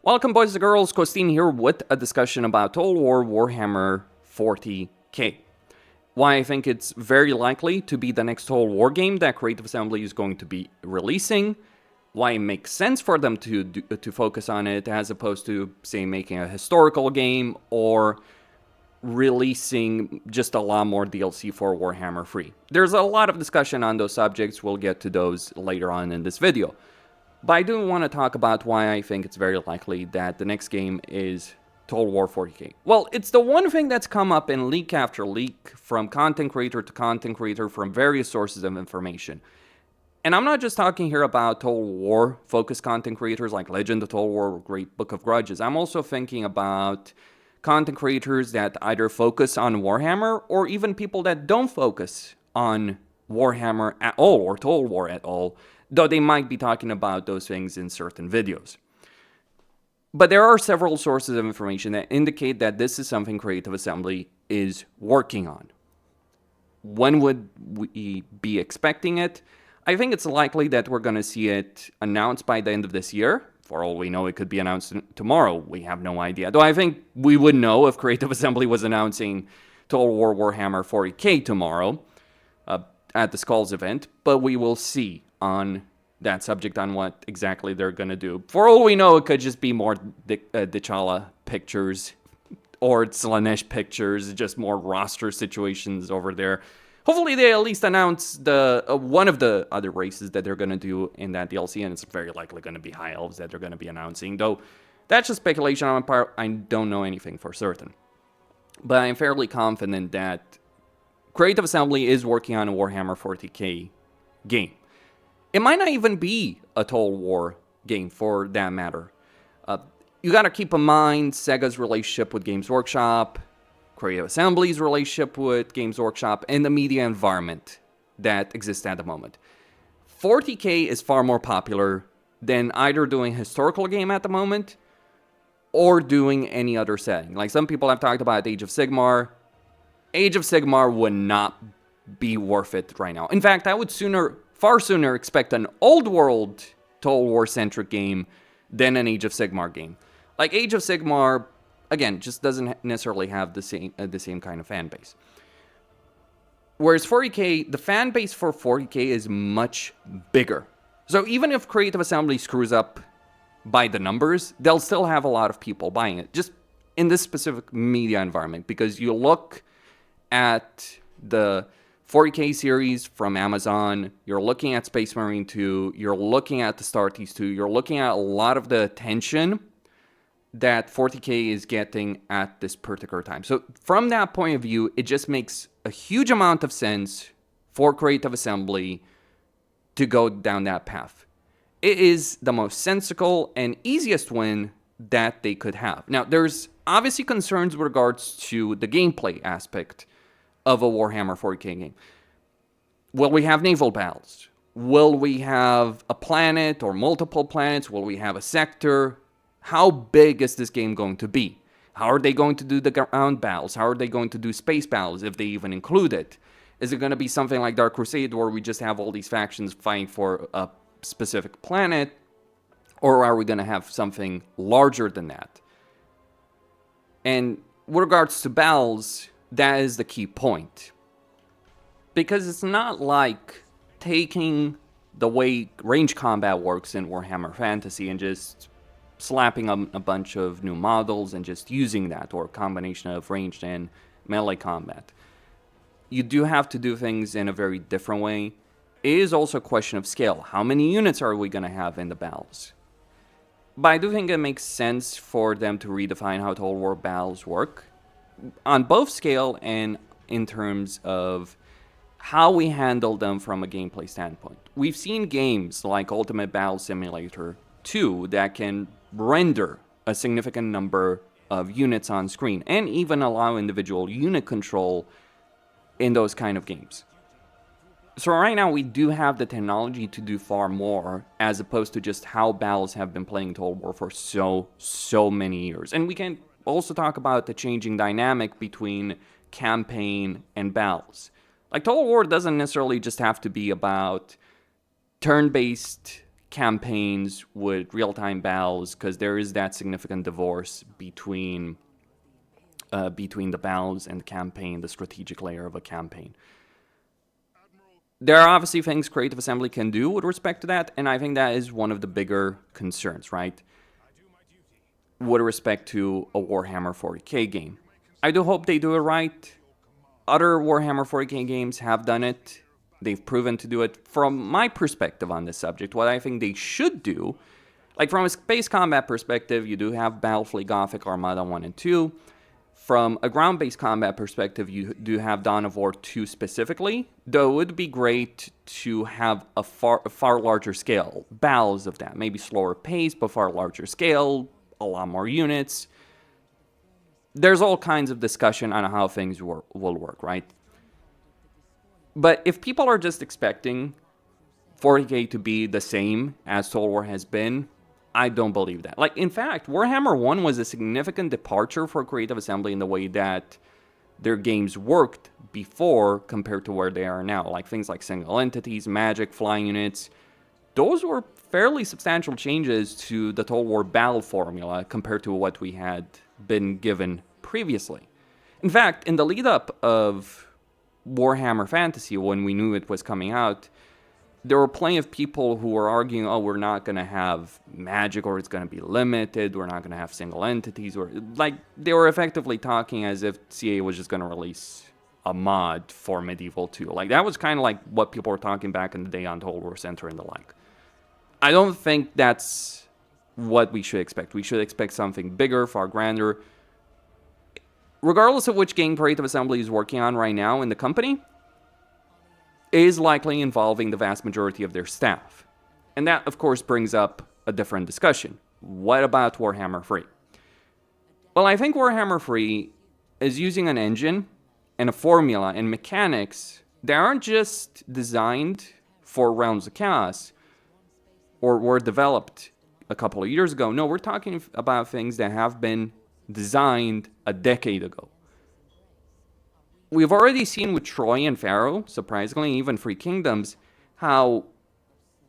Welcome boys and girls, Costin here with a discussion about Total War Warhammer 40k. Why I think it's very likely to be the next Total War game that Creative Assembly is going to be releasing. Why it makes sense for them to focus on it as opposed to, say, making a historical game or releasing just a lot more DLC for Warhammer 3. There's a lot of discussion on those subjects. We'll get to those later on in this video. But I do want to talk about why I think it's very likely that the next game is Total War 40k. Well, it's the one thing that's come up in leak after leak, from content creator to content creator, from various sources of information. And I'm not just talking here about Total War focused content creators like Legend of Total War or Great Book of Grudges. I'm also thinking about content creators that either focus on Warhammer or even people that don't focus on Warhammer at all or Total War at all, though they might be talking about those things in certain videos. But there are several sources of information that indicate that this is something Creative Assembly is working on. When would we be expecting it? I think it's likely that we're going to see it announced by the end of this year. For all we know, it could be announced tomorrow. We have no idea. Though I think we would know if Creative Assembly was announcing Total War Warhammer 40k tomorrow at the Skulls event. But we will see on that subject on what exactly they're going to do. For all we know, it could just be more T'Challa pictures or Slanesh pictures, just more roster situations over there. Hopefully they at least announce the one of the other races that they're going to do in that DLC, and it's very likely going to be High Elves that they're going to be announcing, though that's just speculation on my part. I don't know anything for certain. But I'm fairly confident that Creative Assembly is working on a Warhammer 40k game. It might not even be a Total War game for that matter. You got to keep in mind Sega's relationship with Games Workshop, Creative Assembly's relationship with Games Workshop, and the media environment that exists at the moment. 40k is far more popular than either doing a historical game at the moment or doing any other setting. Like some people have talked about Age of Sigmar. Age of Sigmar would not be worth it right now. In fact, I would far sooner expect an old world Total War centric game than an Age of Sigmar game. Like Age of Sigmar, again, just doesn't necessarily have the same kind of fan base. Whereas 40k, the fan base for 40k is much bigger. So even if Creative Assembly screws up by the numbers, they'll still have a lot of people buying it, just in this specific media environment. Because you look at the 40k series from Amazon, you're looking at Space Marine 2, you're looking at the Astartes 2, you're looking at a lot of the attention that 40k is getting at this particular time. So from that point of view, it just makes a huge amount of sense for Creative Assembly to go down that path. It is the most sensical and easiest win that they could have. Now, there's obviously concerns with regards to the gameplay aspect of a Warhammer 40k game. Will we have naval battles? Will we have a planet or multiple planets? Will we have a sector? How big is this game going to be? How are they going to do the ground battles? How are they going to do space battles, if they even include it? Is it going to be something like Dark Crusade, where we just have all these factions fighting for a specific planet? Or are we going to have something larger than that? And with regards to battles, that is the key point. Because it's not like taking the way range combat works in Warhammer Fantasy and just slapping on a bunch of new models and just using that, or a combination of ranged and melee combat. You do have to do things in a very different way. It is also a question of scale. How many units are we going to have in the battles? But I do think it makes sense for them to redefine how Total War battles work, on both scale and in terms of how we handle them from a gameplay standpoint. We've seen games like Ultimate Battle Simulator 2 that can render a significant number of units on screen and even allow individual unit control in those kind of games. So right now we do have the technology to do far more, as opposed to just how battles have been playing Total War for so many years. And we can also talk about the changing dynamic between campaign and battles. Like Total War doesn't necessarily just have to be about turn-based campaigns with real-time battles, because there is that significant divorce between the battles and the campaign, the strategic layer of a campaign. There are obviously things Creative Assembly can do with respect to that, and I think that is one of the bigger concerns, right? With respect to a Warhammer 40k game. I do hope they do it right. Other Warhammer 40k games have done it. They've proven to do it. From my perspective on this subject, what I think they should do, like from a space combat perspective, you do have Battlefleet Gothic Armada 1 and 2. From a ground-based combat perspective, you do have Dawn of War 2 specifically, though it would be great to have a far larger scale battles of that. Maybe slower pace, but far larger scale, a lot more units. There's all kinds of discussion on how things will work, right? But if people are just expecting 40k to be the same as Total War has been, I don't believe that. Like, in fact, Warhammer 1 was a significant departure for Creative Assembly in the way that their games worked before compared to where they are now. Like things like single entities, magic, flying units. Those were fairly substantial changes to the Total War battle formula compared to what we had been given previously. In fact, in the lead up of Warhammer Fantasy, when we knew it was coming out, there were plenty of people who were arguing, oh, we're not going to have magic, or it's going to be limited, we're not going to have single entities, or like they were effectively talking as if CA was just going to release a mod for Medieval 2. Like that was kind of like what people were talking back in the day on Total War Center and the like. I don't think that's what we should expect. We should expect something bigger, far grander. Regardless of which game Creative Assembly is working on right now in the company, is likely involving the vast majority of their staff. And that, of course, brings up a different discussion. What about Warhammer 3? Well, I think Warhammer 3 is using an engine and a formula and mechanics that aren't just designed for Realms of Chaos or were developed a couple of years ago. No, we're talking about things that have been designed a decade ago. We've already seen with Troy and Pharaoh, surprisingly, even Free Kingdoms, how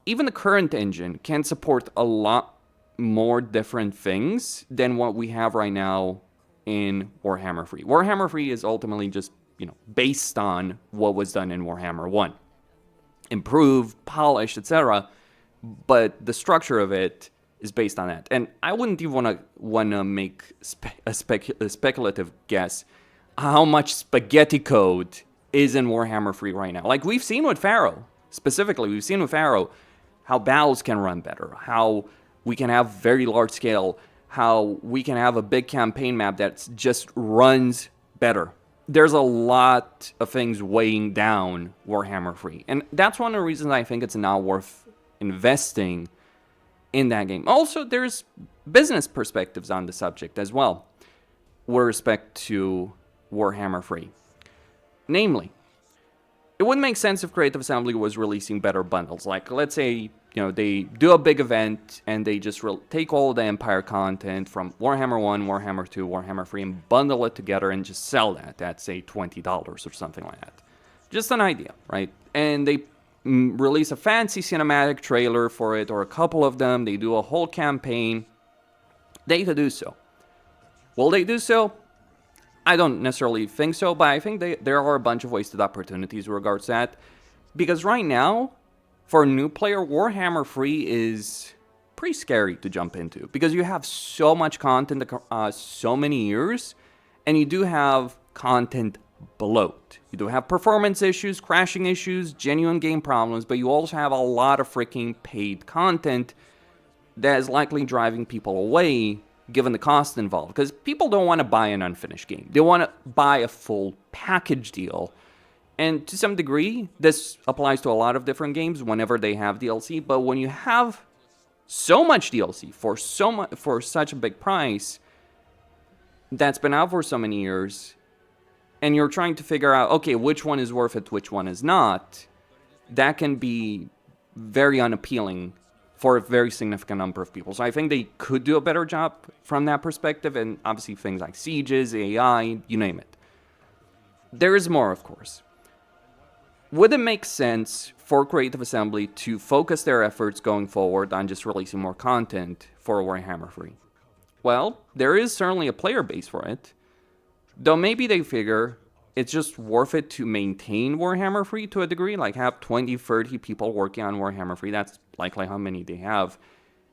even the current engine can support a lot more different things than what we have right now in Warhammer 3. Warhammer 3 is ultimately just, based on what was done in Warhammer 1. Improved, polished, etc. But the structure of it is based on that. And I wouldn't even want to make a speculative guess how much spaghetti code is in Warhammer 3 right now. Like we've seen with Pharaoh, specifically, we've seen with Pharaoh how battles can run better, how we can have very large scale, how we can have a big campaign map that just runs better. There's a lot of things weighing down Warhammer 3. And that's one of the reasons I think it's not worth investing in that game. Also, there's business perspectives on the subject as well with respect to Warhammer 3. Namely, it wouldn't make sense if Creative Assembly was releasing better bundles. Like, let's say, they do a big event and they just take all of the Empire content from Warhammer 1, Warhammer 2, Warhammer 3 and bundle it together and just sell that at, say, $20 or something like that. Just an idea, right? And they release a fancy cinematic trailer for it, or a couple of them. They do a whole campaign. They could do so. Will they do so? I don't necessarily think so, but I think there are a bunch of wasted opportunities in regards to that. Because right now, for a new player, Warhammer 3 is pretty scary to jump into. Because you have so much content, so many years, and you do have content bloat. You do have performance issues, crashing issues, genuine game problems, but you also have a lot of freaking paid content that is likely driving people away given the cost involved, because people don't want to buy an unfinished game. They want to buy a full package deal. And to some degree, this applies to a lot of different games whenever they have DLC, but when you have so much DLC for such a big price that's been out for so many years, and you're trying to figure out, okay, which one is worth it, which one is not, that can be very unappealing for a very significant number of people. So I think they could do a better job from that perspective, and obviously things like sieges, AI, you name it. There is more, of course. would it make sense for Creative Assembly to focus their efforts going forward on just releasing more content for Warhammer 3? Well, there is certainly a player base for it, though maybe they figure it's just worth it to maintain Warhammer 3 to a degree, like have 20, 30 people working on Warhammer 3, that's likely how many they have,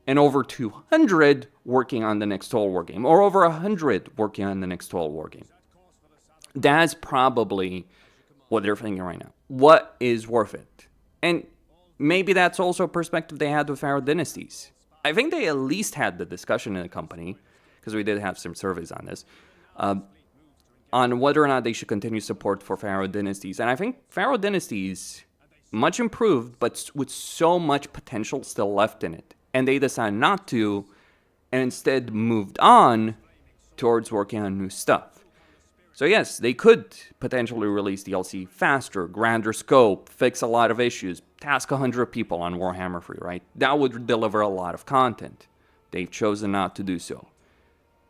and over 200 working on the next Total War game, or over 100 working on the next Total War game. That's probably what they're thinking right now. What is worth it? And maybe that's also a perspective they had with Pharaoh Dynasties. I think they at least had the discussion in the company, because we did have some surveys on this, on whether or not they should continue support for Pharaoh Dynasties. And I think Pharaoh Dynasties, much improved, but with so much potential still left in it. And they decided not to, and instead moved on towards working on new stuff. So yes, they could potentially release DLC faster, grander scope, fix a lot of issues, task 100 people on Warhammer 3, right? That would deliver a lot of content. They've chosen not to do so.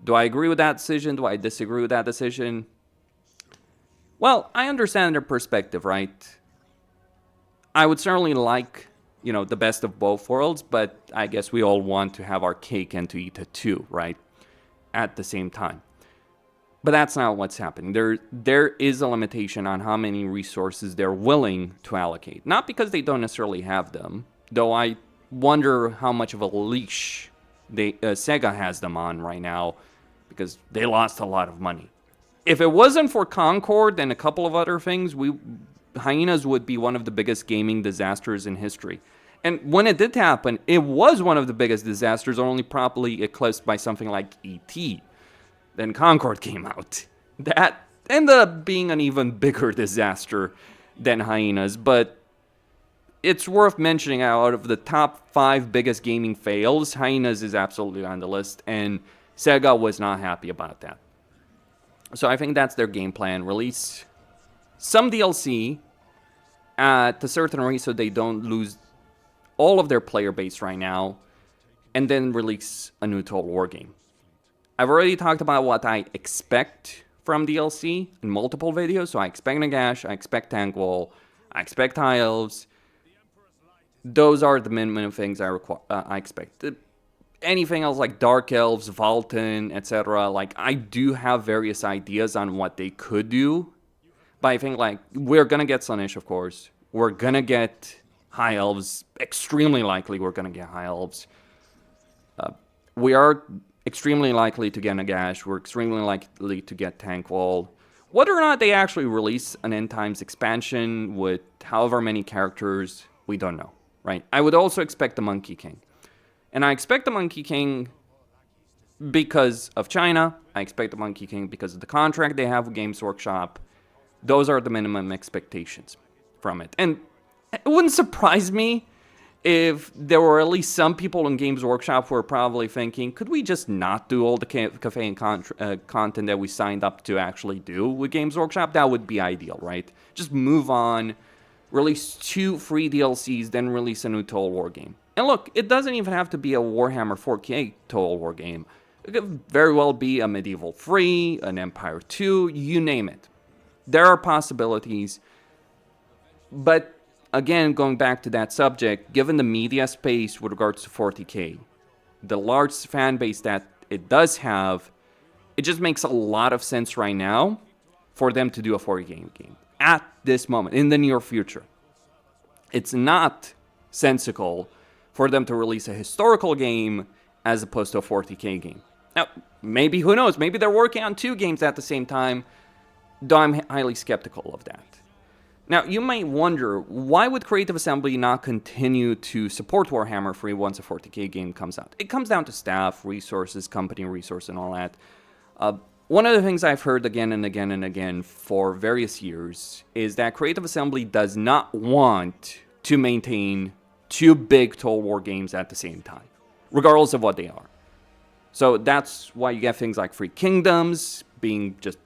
Do I agree with that decision? Do I disagree with that decision? Well, I understand their perspective, right? I would certainly like, the best of both worlds, but I guess we all want to have our cake and to eat it too, right? At the same time. But that's not what's happening. There is a limitation on how many resources they're willing to allocate. Not because they don't necessarily have them, though I wonder how much of a leash Sega has them on right now, because they lost a lot of money. If it wasn't for Concord and a couple of other things, Hyenas would be one of the biggest gaming disasters in history. And when it did happen, it was one of the biggest disasters, only probably eclipsed by something like E.T. Then Concord came out. That ended up being an even bigger disaster than Hyenas, but it's worth mentioning out of the top 5 biggest gaming fails, Hyenas is absolutely on the list, and Sega was not happy about that. So I think that's their game plan. Release some DLC at a certain rate so they don't lose all of their player base right now, and then release a new Total War game. I've already talked about what I expect from DLC in multiple videos. So I expect Nagash, I expect Tankwall, I expect High Elves. Those are the minimum things I expect. Anything else like Dark Elves, Valten, etc. Like, I do have various ideas on what they could do. But I think, we're going to get Slaanesh, of course. We're going to get High Elves. Extremely likely we're going to get High Elves. We are extremely likely to get Nagash. We're extremely likely to get Tankwall. Whether or not they actually release an End Times expansion with however many characters, we don't know, right? I would also expect the Monkey King. And I expect the Monkey King because of China. I expect the Monkey King because of the contract they have with Games Workshop. Those are the minimum expectations from it. And it wouldn't surprise me if there were at least some people in Games Workshop who are probably thinking, could we just not do all the cafe and content that we signed up to actually do with Games Workshop? That would be ideal, right? Just move on, release 2 free DLCs, then release a new Total War game. And look, it doesn't even have to be a Warhammer 4K Total War game. It could very well be a Medieval 3, an Empire 2, you name it. There are possibilities, but again, going back to that subject, given the media space with regards to 40K, the large fan base that it does have, it just makes a lot of sense right now for them to do a 40K game at this moment, in the near future. It's not sensical for them to release a historical game as opposed to a 40K game. Now, maybe, who knows, maybe they're working on 2 games at the same time, though I'm highly skeptical of that. Now, you might wonder, why would Creative Assembly not continue to support Warhammer 3 once a 40K game comes out? It comes down to staff, resources, company resource, and all that. One of the things I've heard again and again and again for various years is that Creative Assembly does not want to maintain 2 big Total War games at the same time, regardless of what they are. So that's why you get things like Free Kingdoms being just,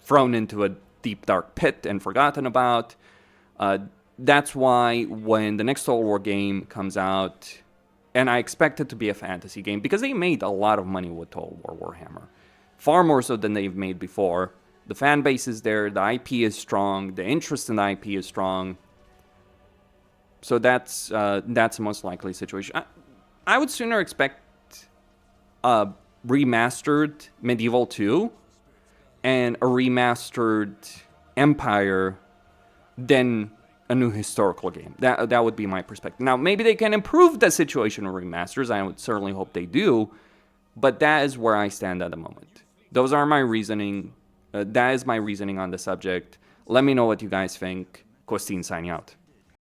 thrown into a deep dark pit and forgotten about. That's why when the next Total War game comes out, and I expect it to be a fantasy game, because they made a lot of money with Total War Warhammer. Far more so than they've made before. The fan base is there, the IP is strong, the interest in the IP is strong. So that's a most likely situation. I would sooner expect a remastered Medieval 2 and a remastered Empire than a new historical game. That would be my perspective. Now, maybe they can improve the situation with remasters. I would certainly hope they do. But that is where I stand at the moment. Those are my reasoning. That is my reasoning on the subject. Let me know what you guys think. Costin signing out.